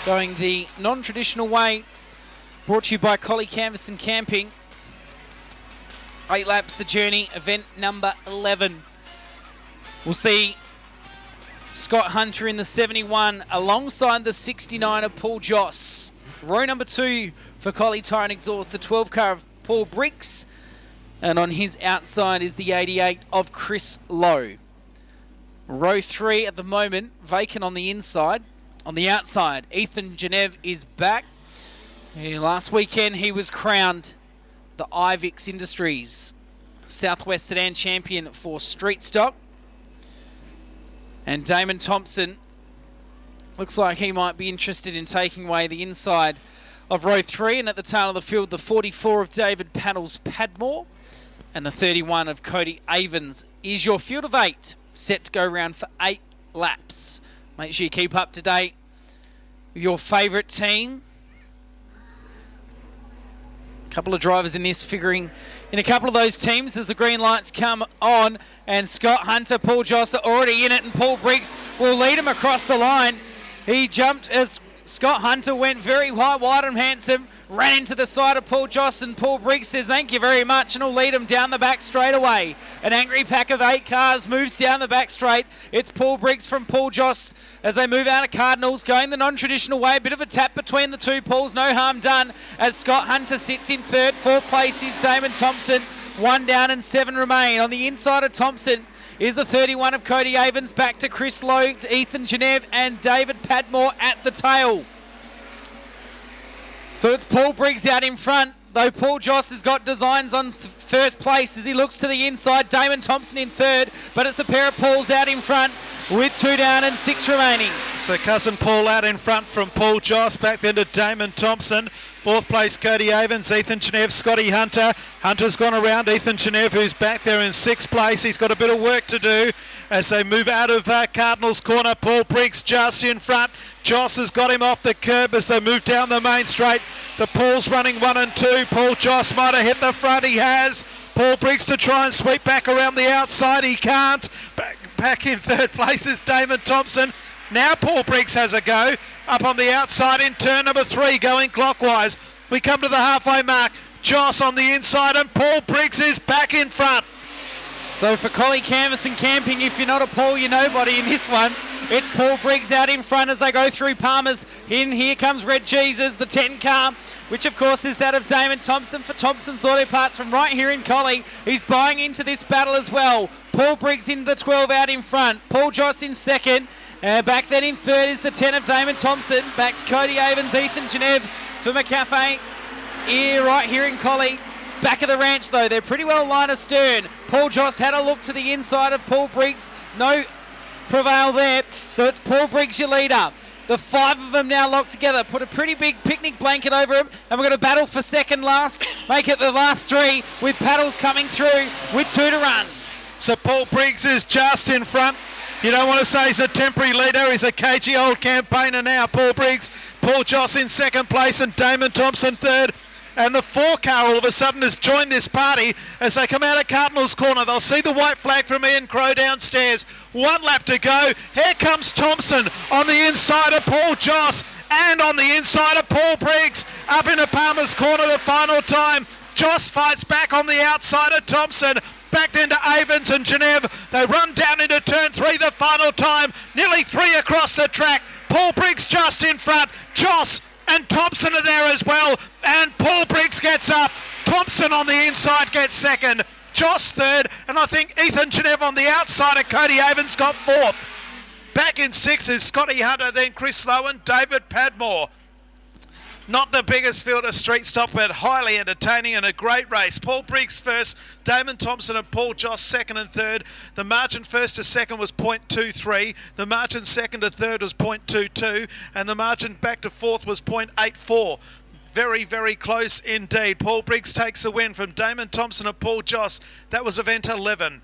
going the non-traditional way. Brought to you by Collie Canvas and Camping. 8 laps the journey, event number 11. We'll see Scott Hunter in the 71 alongside the 69 of Paul Joss. Row number 2 for Collie Tire and Exhaust, the 12 car of Paul Briggs. And on his outside is the 88 of Chris Lowe. Row 3 at the moment, vacant on the inside. On the outside, Ethan Geneve is back. Last weekend he was crowned the Ivix Industries Southwest Sedan Champion for Street Stock. And Damon Thompson looks like he might be interested in taking away the inside of row 3. And at the tail of the field, the 44 of David Paddles Padmore and the 31 of Cody Avens is your field of 8, set to go round for 8 laps. Make sure you keep up to date with your favourite team. A couple of drivers in this figuring in a couple of those teams as the green lights come on, and Scott Hunter, Paul Joss are already in it, and Paul Briggs will lead him across the line. He jumped as Scott Hunter went very high, wide and handsome, ran into the side of Paul Joss, and Paul Briggs says thank you very much and will lead him down the back straight away. An angry pack of 8 cars moves down the back straight. It's Paul Briggs from Paul Joss as they move out of Cardinals, going the non-traditional way. A bit of a tap between the two Pauls, no harm done as Scott Hunter sits in third. Fourth place is Damon Thompson. 1 down and 7 remain. On the inside of Thompson is the 31 of Cody Avens, back to Chris Lowe, Ethan Geneve and David Padmore at the tail. So it's Paul Briggs out in front, though Paul Joss has got designs on first place as he looks to the inside. Damon Thompson in third, but it's a pair of Pauls out in front with 2 down and 6 remaining. So cousin Paul out in front from Paul Joss, back then to Damon Thompson. Fourth place, Cody Avens, Ethan Geneve, Scotty Hunter. Hunter's gone around Ethan Geneve, who's back there in 6th place. He's got a bit of work to do as they move out of Cardinals corner. Paul Briggs just in front. Joss has got him off the curb as they move down the main straight. The Paul's running 1 and 2. Paul Joss might have hit the front. He has. Paul Briggs to try and sweep back around the outside. He can't. Back in 3rd place is Damon Thompson. Now Paul Briggs has a go. Up on the outside in turn number 3, going clockwise. We come to the halfway mark. Joss on the inside and Paul Briggs is back in front. So for Collie Canvas and Camping, if you're not a Paul, you're nobody in this one. It's Paul Briggs out in front as they go through Palmer's. In here comes Red Jesus, the 10 car, which of course is that of Damon Thompson for Thompson's Auto Parts from right here in Collie. He's buying into this battle as well. Paul Briggs in the 12 out in front. Paul Joss in 2nd. Back then in 3rd is the 10 of Damon Thompson. Back to Cody Avens, Ethan Geneve for McCafe. Right here in Collie. Back of the ranch though, they're pretty well line astern. Paul Joss had a look to the inside of Paul Briggs. No prevail there. So it's Paul Briggs your leader. The 5 of them now locked together. Put a pretty big picnic blanket over him. And we're going to battle for second last. Make it the last 3 with Paddles coming through with 2 to run. So Paul Briggs is just in front. You don't want to say he's a temporary leader. He's a cagey old campaigner now, Paul Briggs. Paul Joss in 2nd place and Damon Thompson 3rd. And the 4 car all of a sudden has joined this party as they come out of Cardinals corner. They'll see the white flag from Ian Crow downstairs. 1 lap to go. Here comes Thompson on the inside of Paul Joss and on the inside of Paul Briggs. Up into Palmer's corner the final time. Joss fights back on the outside of Thompson. Back then to Avens and Geneve. They run down into turn 3 the final time. Nearly 3 across the track. Paul Briggs just in front. Joss and Thompson are there as well. And Paul Briggs gets up. Thompson on the inside gets 2nd. Joss 3rd. And I think Ethan Geneve on the outside of Cody Avens got 4th. Back in 6th is Scotty Hunter, then Chris Lowe and David Padmore. Not the biggest field of street stock, but highly entertaining and a great race. Paul Briggs first, Damon Thompson and Paul Joss 2nd and 3rd. The margin 1st to 2nd was 0.23. The margin 2nd to 3rd was 0.22. And the margin back to 4th was 0.84. Very, very close indeed. Paul Briggs takes a win from Damon Thompson and Paul Joss. That was event 11.